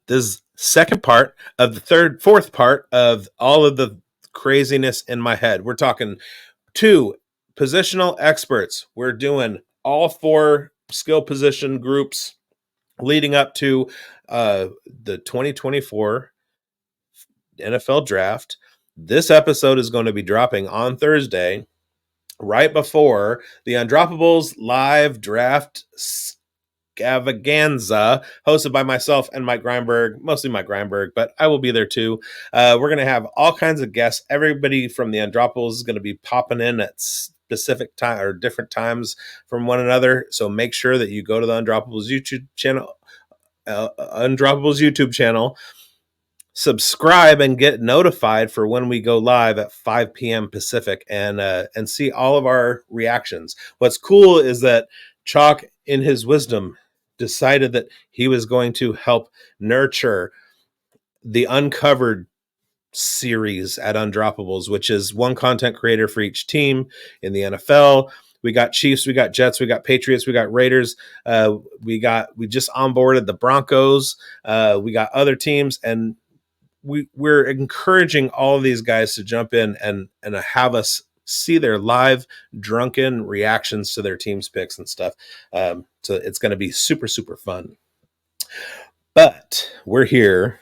This is second part of the fourth part of all of the craziness in my head. We're talking 2 positional experts. We're doing all 4 skill position groups leading up to the 2024 NFL draft. This episode is going to be dropping on Thursday, right before the Undroppables live draft extravaganza, hosted by myself and Mike Greinberg, mostly Mike Greinberg, but I will be there too. We're going to have all kinds of guests. Everybody from the Undroppables is going to be popping in at specific time or different times from one another. So make sure that you go to the Undroppables YouTube channel, subscribe and get notified for when we go live at 5 p.m. Pacific, and see all of our reactions. What's cool is that Chalk, in his wisdom, decided that he was going to help nurture the Uncovered series at Undroppables, which is one content creator for each team in the NFL. We got Chiefs, we got Jets, we got Patriots, we got Raiders. We just onboarded the Broncos. We got other teams, and we're encouraging all of these guys to jump in and have us see their live drunken reactions to their team's picks and stuff. So it's going to be super, super fun. But we're here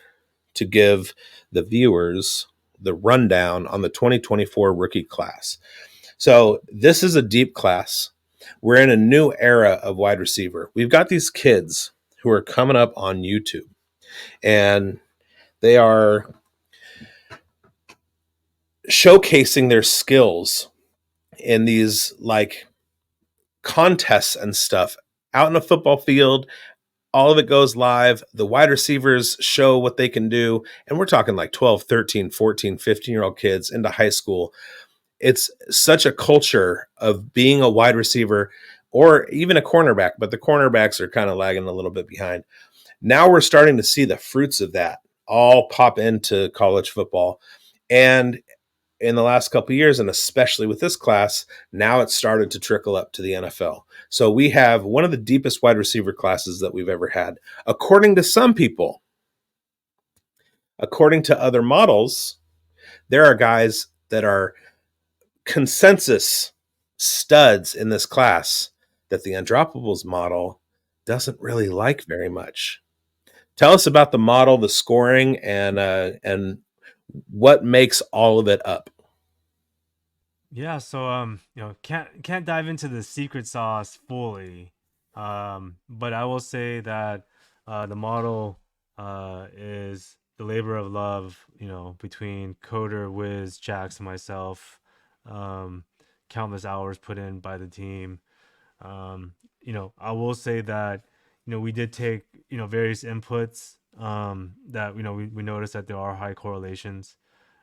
to give the viewers the rundown on the 2024 rookie class. So this is a deep class. We're in a new era of wide receiver. We've got these kids who are coming up on YouTube, and they are showcasing their skills in these like contests and stuff out in a football field. All of it goes live. The wide receivers show what they can do. And we're talking like 12, 13, 14, 15-year-old kids into high school. It's such a culture of being a wide receiver or even a cornerback, but the cornerbacks are kind of lagging a little bit behind. Now we're starting to see the fruits of that all pop into college football. And in the last couple of years, and especially with this class, now it's started to trickle up to the NFL. So we have one of the deepest wide receiver classes that we've ever had. According to some people, according to other models, there are guys that are consensus studs in this class that the Undroppables model doesn't really like very much. Tell us about the model, the scoring, and what makes all of it up. Yeah, so can't dive into the secret sauce fully, but I will say that the model is the labor of love, between Coder, Wiz, Jax, and myself. Um, Countless hours put in by the team. I will say that we did take various inputs that we noticed that there are high correlations.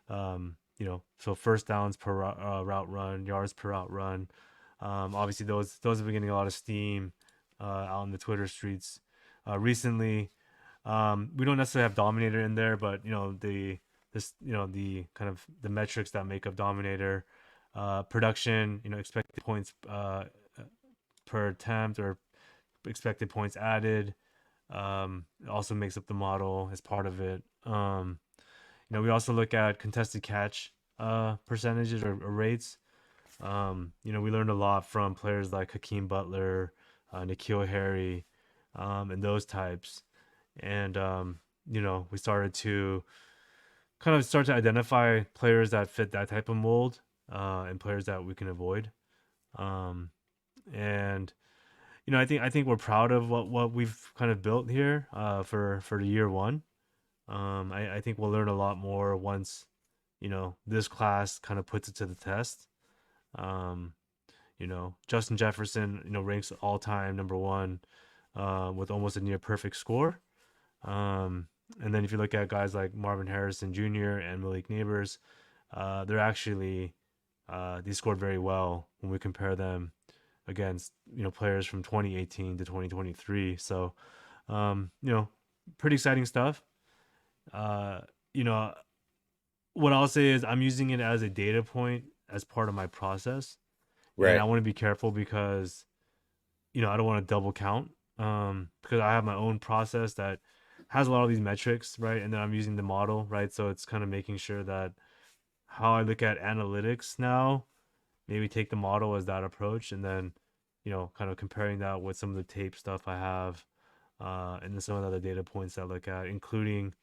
So first downs per route run, yards per route run. Obviously, those have been getting a lot of steam out in the Twitter streets recently. We don't necessarily have Dominator in there, but the kind of the metrics that make up Dominator, production, expected points per attempt or expected points added, also makes up the model as part of it. We also look at contested catch percentages or rates. We learned a lot from players like Hakeem Butler, N'Keal Harry, and those types. And we started to identify players that fit that type of mold, and players that we can avoid. And I think we're proud of what we've kind of built here for the year one. I think we'll learn a lot more once this class kind of puts it to the test. Um, Justin Jefferson ranks all time number one with almost a near perfect score. And then if you look at guys like Marvin Harrison Jr. and Malik Neighbors, they're actually they scored very well when we compare them against players from 2018 to 2023. So pretty exciting stuff. uh you know what I'll say is I'm using it as a data point as part of my process, and I Right. want to be careful because I don't want to double count, because I have my own process that has a lot of these metrics, right? And then I'm using the model, right? So it's kind of making sure that how I look at analytics now, maybe take the model as that approach, and then kind of comparing that with some of the tape stuff I have, and then some of the other data points that I look at, including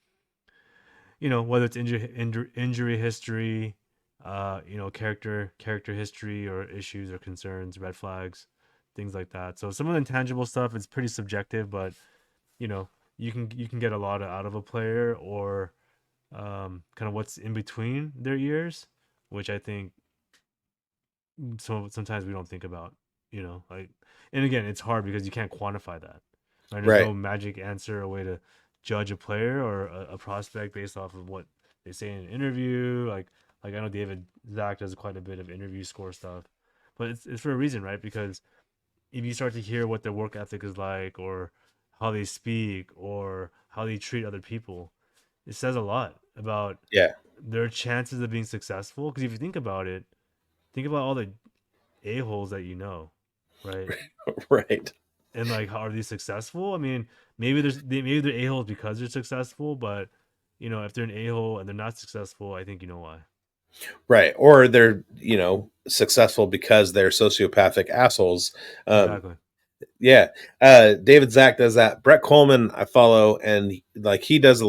whether it's injury history, character history or issues or concerns, red flags, things like that. So some of the intangible stuff is pretty subjective, but you know you can get a lot out of a player, or kind of what's in between their ears, which I think so sometimes we don't think about, like, and again, it's hard because you can't quantify that, right? There's Right. no magic answer or way to judge a player or a prospect based off of what they say in an interview. Like I know David Zach does quite a bit of interview score stuff, but it's for a reason, right? Because if you start to hear what their work ethic is like, or how they speak, or how they treat other people, it says a lot about Yeah. their chances of being successful. Because if you think about all the a-holes that right? Right. And like, how are they successful? I mean, maybe they're a-holes because they're successful, but if they're an a-hole and they're not successful, I think you know why. Right. Or they're, successful because they're sociopathic assholes. Um, Exactly. yeah. David Zach does that. Brett Coleman, I follow, and like he does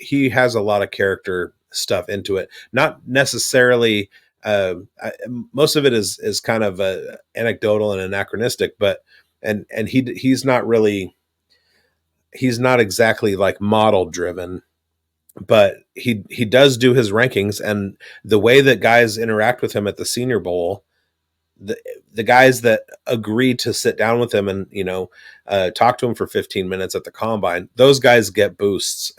he has a lot of character stuff into it. Not necessarily, most of it is kind of anecdotal and anachronistic, but, and he's not exactly like model driven, but he does do his rankings, and the way that guys interact with him at the Senior Bowl, the the guys that agree to sit down with him and talk to him for 15 minutes at the combine, those guys get boosts.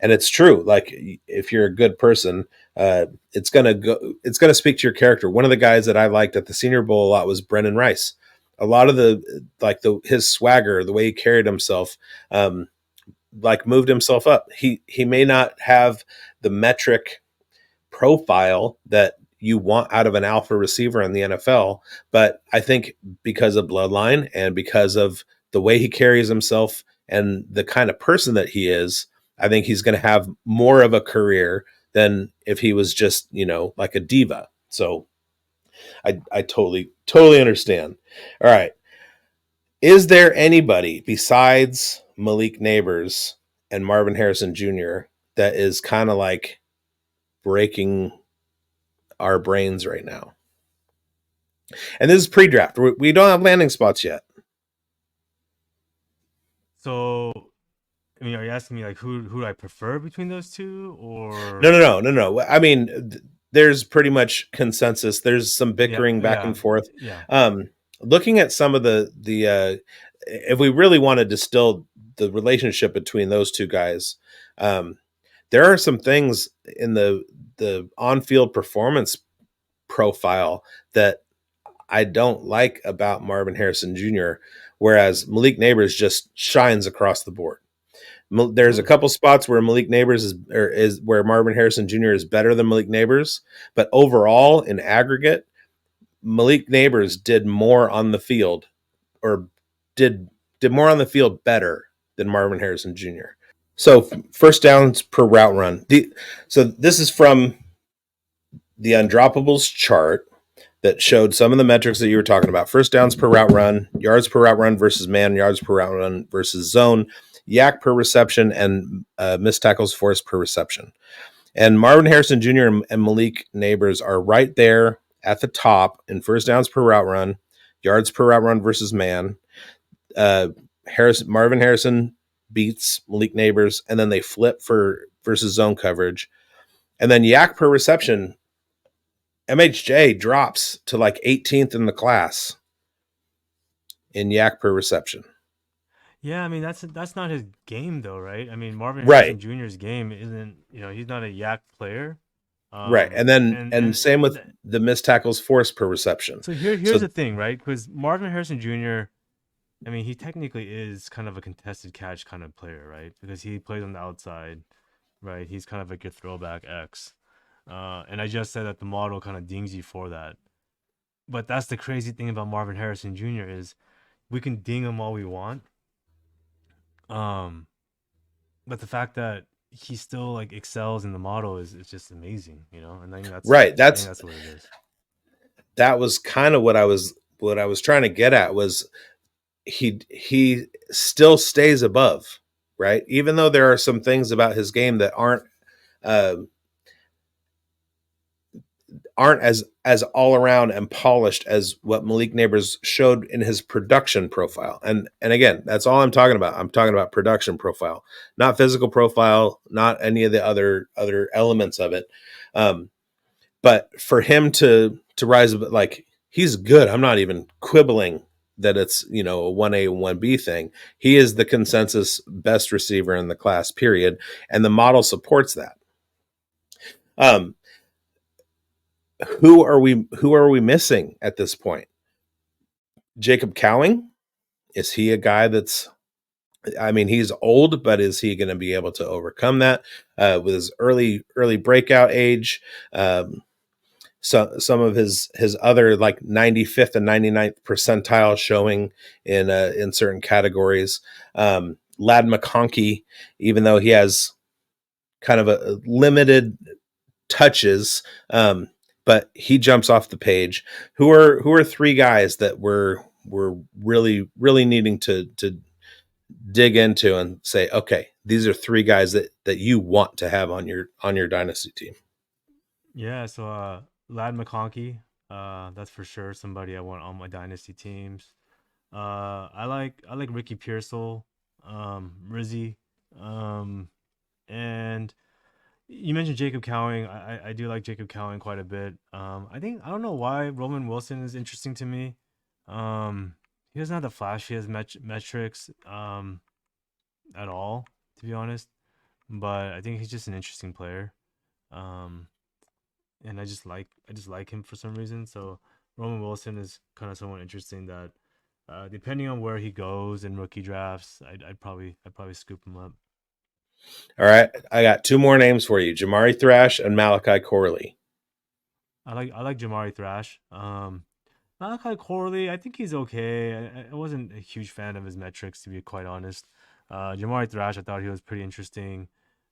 And it's true, like, if you're a good person, it's gonna speak to your character. One of the guys that I liked at the Senior Bowl a lot was Brendan Rice. A lot of the his swagger, the way he carried himself, like, moved himself up. He may not have the metric profile that you want out of an alpha receiver in the NFL, but I think because of bloodline and because of the way he carries himself and the kind of person that he is, I think he's going to have more of a career than if he was just, like a diva. So I totally understand. All right. Is there anybody besides Malik Neighbors and Marvin Harrison Jr. that is kind of like breaking our brains right now? And this is pre-draft. We don't have landing spots yet. So, I mean, are you asking me like who do I prefer between those two, No, or no, no, no, no. I mean, there's pretty much consensus. There's some yeah, bickering back yeah, and forth. yeah. Looking at some of if we really want to distill the relationship between those two guys, um, there are some things in the on-field performance profile that I don't like about Marvin Harrison Jr., whereas Malik Neighbors just shines across the board. There's a Totally. couple spots where Malik Neighbors is where Marvin Harrison Jr. is better than Malik Neighbors, but overall, in aggregate, Malik Neighbors did more on the field, or did did more on the field better than Marvin Harrison Jr. So first downs per route run. So this is from the Undroppables chart that showed some of the metrics that you were talking about: first downs per route run, yards per route run versus man, yards per route run versus zone, yak per reception, and missed tackles forced per reception. And Marvin Harrison Jr. and Malik Neighbors are right there at the top in first downs per route run, yards per route run versus man. Uh, Marvin Harrison beats Malik Neighbors, and then they flip for versus zone coverage. And then yak per reception, MHJ drops to like 18th in the class in yak per reception. Yeah, I mean that's not his game though, right? I mean Marvin Right, Harrison Jr.'s game isn't, he's not a yak player. right. And then and And same with the missed tackles forced per reception. so here's So the thing, right? Because Marvin Harrison Jr., I mean, he technically is kind of a contested catch kind of player, right? Because he plays on the outside, right? He's kind of like your throwback X. And I just said that the model kind of dings you for that. But that's the crazy thing about Marvin Harrison Jr. is we can ding him all we want. Um, but the fact that he still like excels in the model is just amazing, you know. And Right. I think that's what it is. That was kind of what I was trying to get at was he still stays above, right? Even though there are some things about his game that uh, aren't as all around and polished as what Malik Neighbors showed in his production profile. And again, that's all I'm talking about. I'm talking about production profile, not physical profile, not any of the other elements of it. Um, but for him to rise, like he's good. I'm not even quibbling that it's a 1A and 1B thing. He is the consensus best receiver in the class, period, and the model supports that. Um, who are we missing at this point? Jacob Cowing, is he a guy that's, I mean, he's old, but is he going to be able to overcome that with his early breakout age? So some of his other like 95th and 99th percentile showing in certain categories. Lad McConkey, even though he has kind of a limited touches, but he jumps off the page. Who are three guys that we're really needing to dig into and say, okay, these are three guys that you want to have on your dynasty team. Yeah, so Lad McConkey, that's for sure somebody I want on my dynasty teams. I like Ricky Pearsall, Rizzy, um, and you mentioned Jacob Cowing. I do like Jacob Cowing quite a bit. I don't know why Roman Wilson is interesting to me. He doesn't have the flashiest metrics at all, to be honest. But I think he's just an interesting player. Um, and I just like him for some reason. So Roman Wilson is kind of someone interesting that, depending on where he goes in rookie drafts, I'd probably scoop him up. All right, I got two more names for you: Jamari Thrash and Malachi Corley. I like Jamari Thrash. Malachi Corley, I think he's okay. I wasn't a huge fan of his metrics, to be quite honest. Jamari Thrash, I thought he was pretty interesting.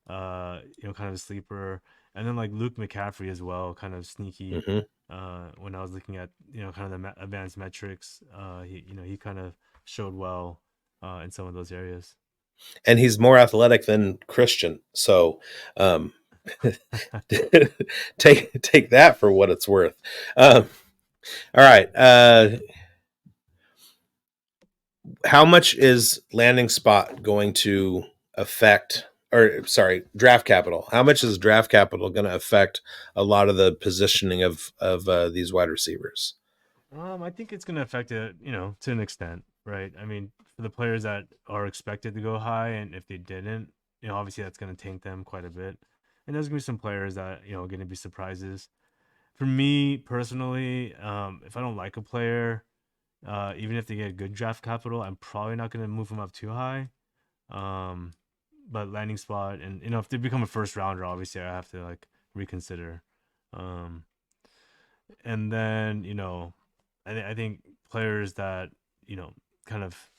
Kind of a sleeper, and then like Luke McCaffrey as well, kind of sneaky. Mm-hmm. When I was looking at kind of the advanced metrics, he kind of showed well in some of those areas. And he's more athletic than Christian, so um, take that for what it's worth. All right. How much is landing spot going to affect, or sorry, draft capital? How much is draft capital going to affect a lot of the positioning of these wide receivers? I think it's going to affect it, to an extent, right? I mean, for the players that are expected to go high, and if they didn't, obviously that's going to tank them quite a bit. And there's going to be some players that are going to be surprises. For me personally, if I don't like a player, even if they get good draft capital, I'm probably not going to move them up too high. Um, but landing spot, and if they become a first rounder, obviously I have to like reconsider. Um, and then I think players that kind of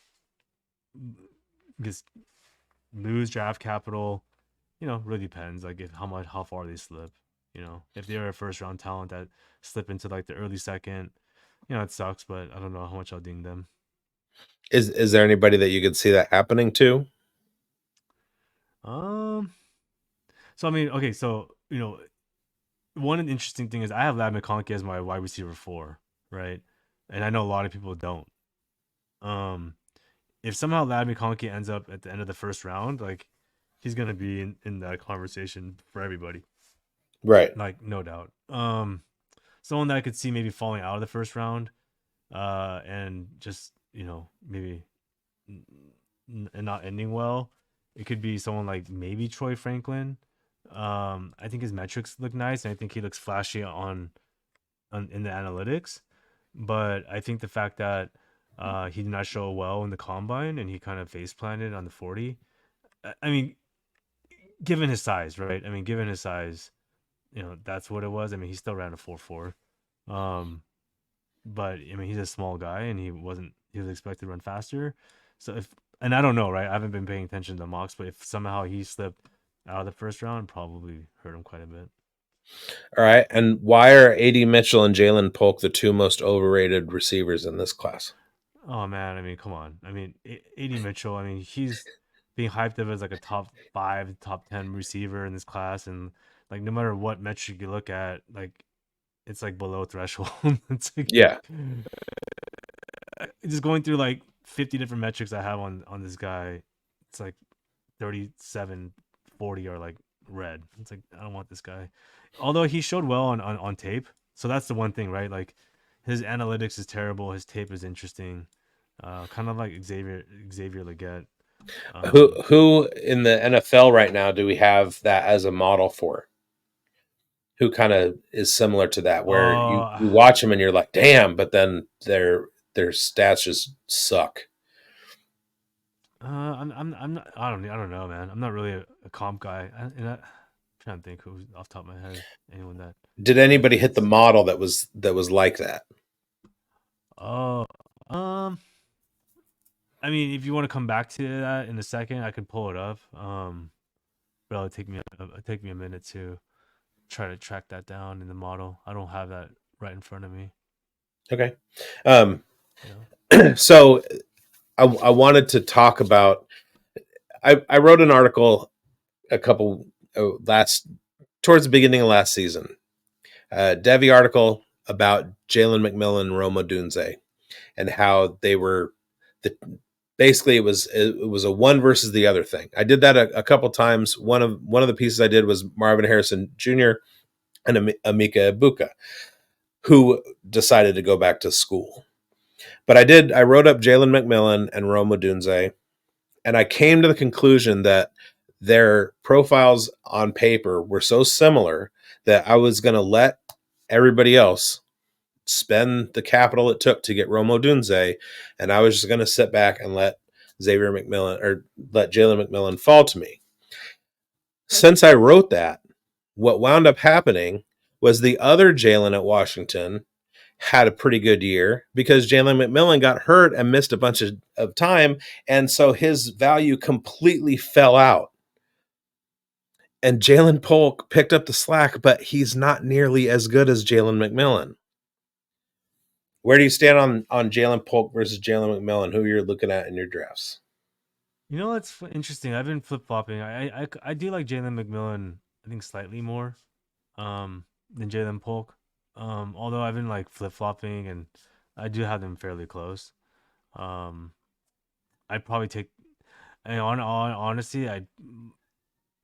just lose draft capital, really depends like if how far they slip. If they're a first round talent that slip into like the early second, it sucks, but I don't know how much I'll ding them. Is there anybody that you could see that happening to? Um, so I mean, okay, so one interesting thing is I have Lad McConkey as my wide receiver four, right? And I know a lot of people don't. Um, if somehow Lad McConkey ends up at the end of the first round, like he's gonna be in that conversation for everybody, Right. like no doubt. Someone that I could see maybe falling out of the first round, and just maybe and not ending well. It could be someone like maybe Troy Franklin. I think his metrics look nice, and I think he looks flashy on in the analytics. But I think the fact that he did not show well in the combine and he kind of face planted on the 40. I mean, given his size, right? I mean, given his size, that's what it was. I mean, he still ran a 4.4. Um, but I mean, he's a small guy and he was expected to run faster. So if and I don't know, right? I haven't been paying attention to the mocks, but if somehow he slipped out of the first round, probably hurt him quite a bit. All right. And why are A.D. Mitchell and Jalen Polk the two most overrated receivers in this class? Oh man, I mean, come on. I mean, AD Mitchell. I mean, he's being hyped up as like a top 5, top 10 receiver in this class, and like no matter what metric you look at, like it's like below threshold. It's like Yeah. just going through like 50 different metrics I have on this guy. It's like 37, 40 are like red. It's like I don't want this guy. Although he showed well on tape, so that's the one thing, right? Like his analytics is terrible. His tape is interesting. Kind of like Xavier Leggett. Who in the NFL right now do we have that as a model for? Who kind of is similar to that, where you Oh, watch them and you're like, damn, but then their stats just suck. I'm not, I don't know, man. I'm not really a comp guy. I'm trying to think who's off the top of my head. Anyone Did that anybody hit the fits. model that was like that? Oh, um, I mean, if you want to come back to that in a second, I could pull it up. But it'll take me a minute to try to track that down in the model. I don't have that right in front of me. Okay. Um, Yeah. so I wanted to talk about. I wrote an article a couple last towards the beginning of last season. Devi article about Jalen McMillan and Roma Dunze and how they were the basically it was a one versus the other thing. I did that a couple times. One of the pieces I did was Marvin Harrison Jr. and Amika Ibuka, who decided to go back to school. But I wrote up Jalen McMillan and Roma Dunze, and I came to the conclusion that their profiles on paper were so similar that I was going to let everybody else spend the capital it took to get Roma Dunze, and I was just going to sit back and let Xavier McMillan or let Jalen McMillan fall to me. Since I wrote that, what wound up happening was the other Jalen at Washington had a pretty good year because Jalen McMillan got hurt and missed a bunch of time. And so his value completely fell out. And Jalen Polk picked up the slack, but he's not nearly as good as Jalen McMillan. Where do you stand on Jalen Polk versus Jalen McMillan, who you're looking at in your drafts? You know what's interesting? I've been flip flopping. I do like Jalen McMillan. I think slightly more than Jalen Polk. Although I've been like flip flopping, and I do have them fairly close. Um, I'd probably take. And on honesty, I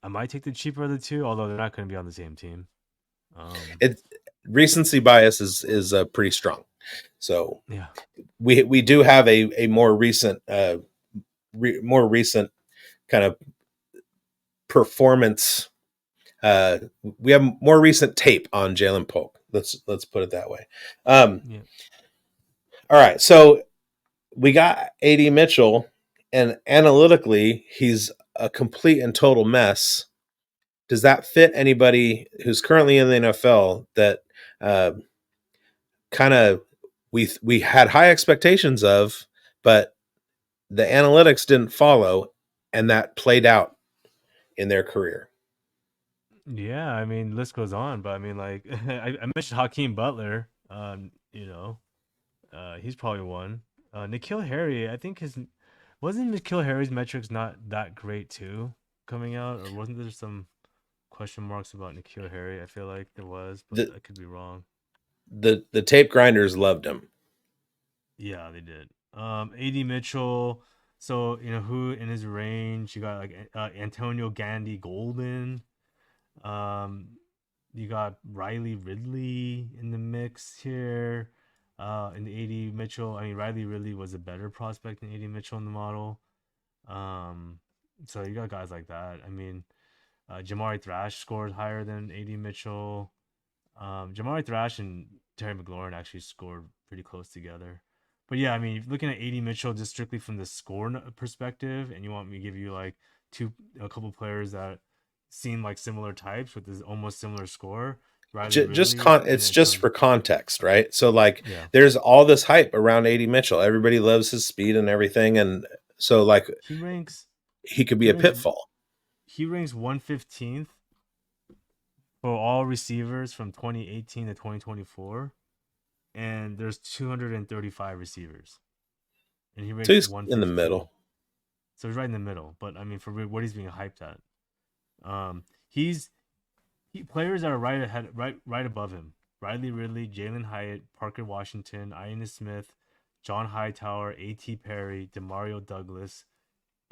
might take the cheaper of the two, although they're not going to be on the same team. Um, It recency bias is pretty strong. So yeah, we do have a more recent more recent kind of performance. We have more recent tape on Jalen Polk. Let's put it that way. yeah. All right, so we got AD Mitchell, and analytically, he's a complete and total mess. Does that fit anybody who's currently in the NFL that uh, kind of we had high expectations of, but the analytics didn't follow, and that played out in their career? Yeah, I mean, list goes on, but I mean, like I mentioned Hakeem Butler. He's probably one. Nikhil Harry, I think his wasn't Nikhil Harry's metrics not that great too coming out, or wasn't there some question marks about Nikhil Harry? I feel like there was, but The I could be wrong. the tape grinders loved him. Yeah, they did. AD Mitchell. So you know who in his range? You got like Antonio Gandy Golden. Um, you got Riley Ridley in the mix here. In the AD Mitchell, I mean Riley Ridley was a better prospect than AD Mitchell in the model. Um, so you got guys like that. I mean, Jamari Thrash scored higher than AD Mitchell. Jamari Thrash and Terry McLaurin actually scored pretty close together. But yeah, I mean, if you're looking at AD Mitchell just strictly from the score perspective, and you want me to give you like a couple players that seem like similar types with this almost similar score, Riley Ridley and It's just Antonio. for context, right? So like Yeah, there's all this hype around AD Mitchell. Everybody loves his speed and everything, and So like He ranks he could be he a ranks pitfall. he ranks 115th for all receivers from 2018 to 2024, and there's 235 receivers, and he So ranks he's in the 115. middle. So he's right in the middle. But I mean, for what he's being hyped at, he's players that are right ahead, right above him: Riley Ridley, Jalen Hyatt, Parker Washington, Ian Smith, John Hightower, A.T. Perry, Demario Douglas,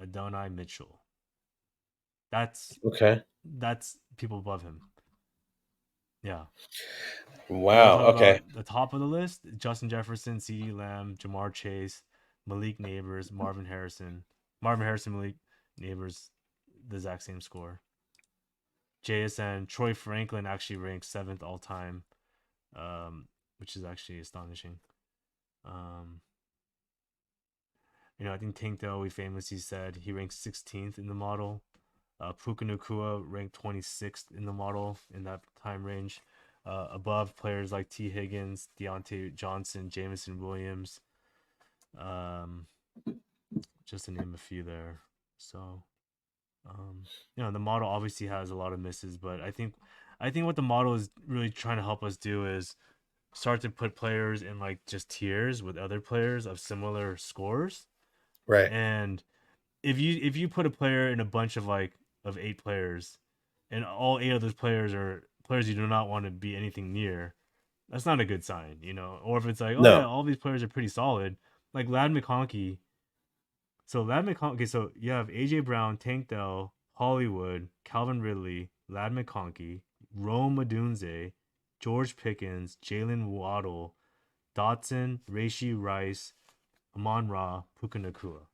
Adonai Mitchell. That's Okay. that's people above him. Yeah. You want to Wow. talk Okay. about the top of the list? Justin Jefferson, CeeDee Lamb, Jamar Chase, Malik Neighbors, Marvin Harrison. Marvin Harrison, Malik Neighbors, the exact same score. JSN, Troy Franklin actually ranks 7th all time, which is actually astonishing. Um, I think Tank Dell, we famously said he ranks 16th in the model. Puka Nacua ranked 26th in the model in that time range. Above players like T. Higgins, Deontay Johnson, Jameson Williams, um, just to name a few there. So, the model obviously has a lot of misses, but I think what the model is really trying to help us do is start to put players in like just tiers with other players of similar scores. Right. And if you put a player in a bunch of like of 8 players, and all 8 of those players are players you do not want to be anything near, that's not a good sign. Or if it's like, oh yeah, No. all these players are pretty solid, like Lad McConkey. So Lad McConkey, so you have AJ Brown, Tank Dell, Hollywood, Calvin Ridley, Lad McConkey, Rome Odunze, George Pickens, Jalen Waddle, Dotson, Rashee Rice, Amon Ra, Puka Nacua. So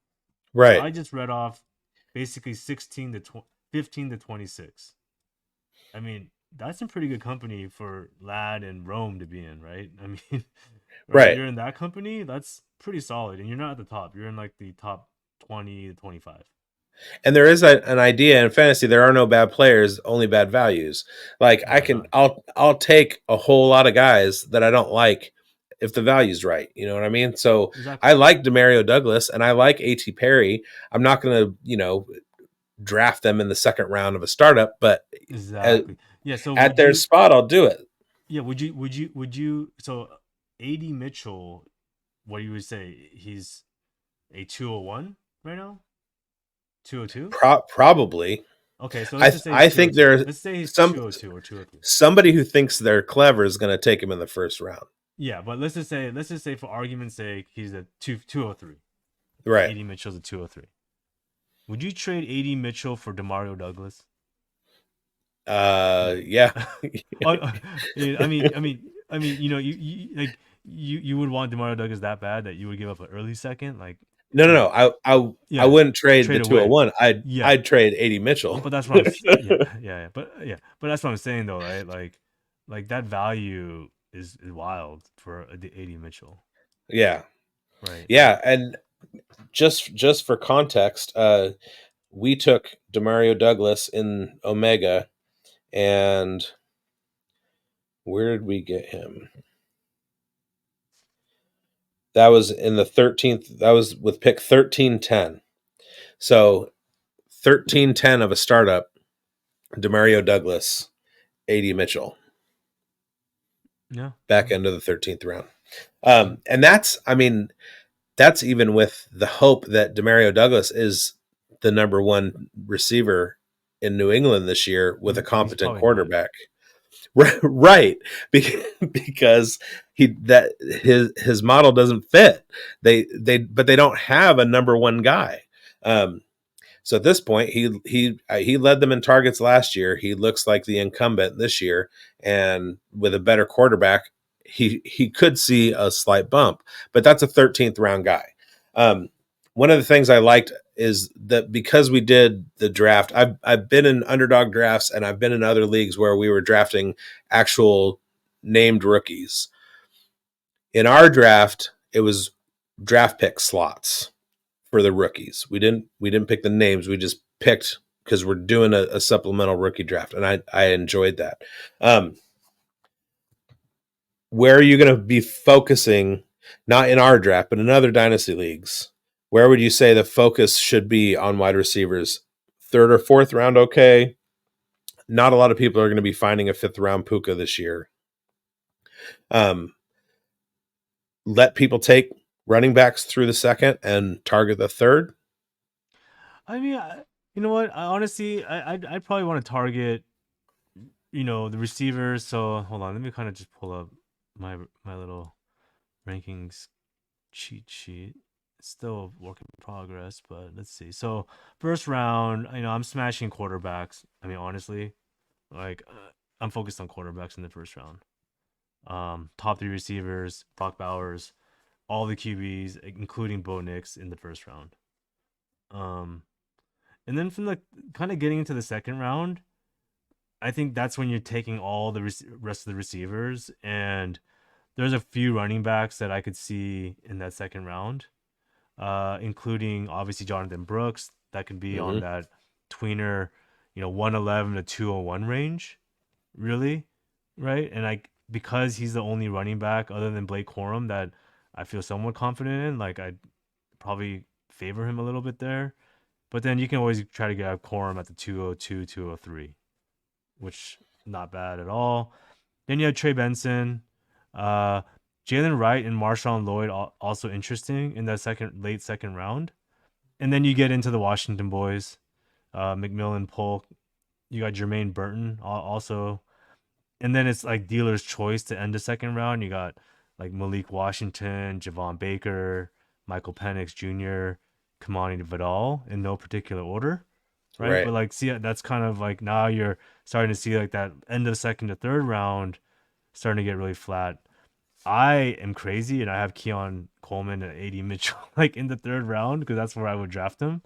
Right. I just read off basically 16 to 15 to 26. I mean, that's some pretty good company for Lad and Rome to be in, right? I mean, right? Right. You're in that company, that's pretty solid. And you're not at the top. You're in like the top 20 to 25. And there is an idea in fantasy. There are no bad players, only bad values. Like No, none. I'll take a whole lot of guys that I don't like if the value's right. You know what I mean? So I Exactly. like Demario Douglas and I like A.T. Perry. I'm not going to draft them in the second round of a startup, but at, Exactly. Yeah. So at would their you, spot, I'll do it. yeah, so AD Mitchell, what do you would say? He's a 201 right now? 202? Probably. Okay, so let's just say he's I think 202. there's Let's say he's some 202 or 203. somebody who thinks they're clever is going to take him in the first round. Yeah, but let's just say for argument's sake, he's a 203. Right. AD Mitchell's a 203. Would you trade AD Mitchell for Demario Douglas? Yeah. I mean, you like you would want Demario Douglas that bad that you would give up an early second, like No, no, like no. I yeah, wouldn't trade the trade away. 201. Yeah, I'd trade AD Mitchell. but that's what I'm yeah, yeah, but that's what I'm saying though, right? Like that value is wild for AD Mitchell, Yeah. right? Yeah, and just for context, we took Demario Douglas in Omega, and where did we get him? That was in the 13th. That was with pick 1310. So 1310 of a startup, Demario Douglas, AD Mitchell, Yeah, back yeah. end of the 13th round. Mm. And that's even with the hope that Demario Douglas is the number one receiver in New England this year with a But he's competent probably not. quarterback. Right. Because his model doesn't fit. But they don't have a number one guy. So at this point, he led them in targets last year. He looks like the incumbent this year, and with a better quarterback, he could see a slight bump. But that's a 13th round guy. Um, One of the things I liked is that because we did the draft, I've been in underdog drafts and I've been in other leagues where we were drafting actual named rookies. In our draft, it was draft pick slots for the rookies. We didn't pick the names. We just picked because we're doing a supplemental rookie draft, and I enjoyed that. Where are you going to be focusing? Not in our draft, but in other dynasty leagues. where would you say the focus should be on wide receivers? Third or fourth round, okay. Not a lot of people are going to be finding a fifth round Puka this year. Let people take running backs through the second and target the third. I mean, you know what? I'd probably want to target, the receivers. So hold on, let me kind of just pull up my little rankings cheat sheet. It's still a work in progress, but let's see. So first round, I'm smashing quarterbacks. I mean, honestly, like I'm focused on quarterbacks in the first round. Top three receivers, Brock Bowers, all the QBs, including Bo Nix in the first round. And then from the kind of getting into the second round, I think that's when you're taking all the rest of the receivers, and there's a few running backs that I could see in that second round, including obviously Jonathan Brooks. That could be on that tweener, 111 to 201 range, really, right? And because he's the only running back other than Blake Corum that I feel somewhat confident in, like I'd probably favor him a little bit there. But then you can always try to get Corum at the 202, 203, which not bad at all. Then you have Trey Benson, Jalen Wright, and Marshawn Lloyd, also interesting in that late second round. And then you get into the Washington boys, McMillan, Polk. You got Jermaine Burton also. And then it's like dealer's choice to end the second round. You got like Malik Washington, Javon Baker, Michael Penix Jr., Kamani Vidal in no particular order. Right. But like, see, that's kind of like now you're starting to see like that end of second to third round starting to get really flat. I am crazy and I have Keon Coleman and AD Mitchell like in the third round because that's where I would draft them.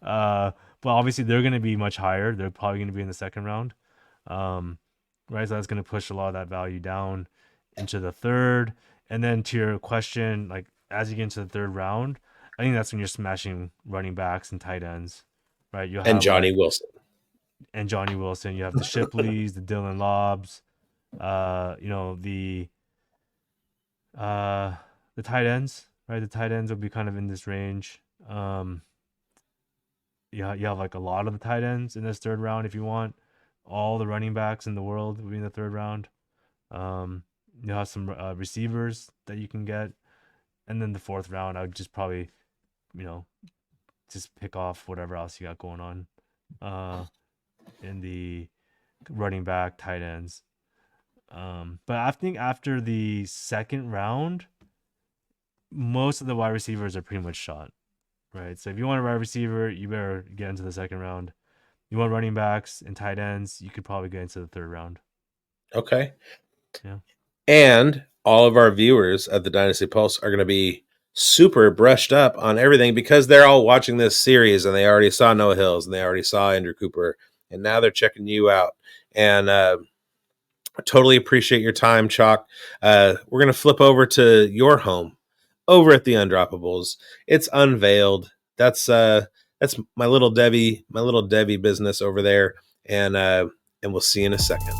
But obviously they're going to be much higher. They're probably going to be in the second round. Right. So that's going to push a lot of that value down into the third. And then to your question, like as you get into the third round, I think that's when you're smashing running backs and tight ends. Right. You'll have Johnny Wilson. And Johnny Wilson. You have the Shipleys, the Dylan Lobs, the tight ends, right? The tight ends will be kind of in this range. You have like a lot of the tight ends in this third round if you want. All the running backs in the world will be in the third round. You have some receivers that you can get. And then the fourth round, I would just probably, just pick off whatever else you got going on in the running back, tight ends. But I think after the second round, most of the wide receivers are pretty much shot, right? So if you want a wide receiver, you better get into the second round. You want running backs and tight ends, you could probably get into the third round. Okay. Yeah. And all of our viewers at the Dynasty Pulse are going to be super brushed up on everything because they're all watching this series and they already saw Noah Hills and they already saw Andrew Cooper and now they're checking you out. And I totally appreciate your time, Chalk. We're going to flip over to your home over at the Undroppables. It's unveiled. That's my little Debbie business over there. And we'll see you in a second.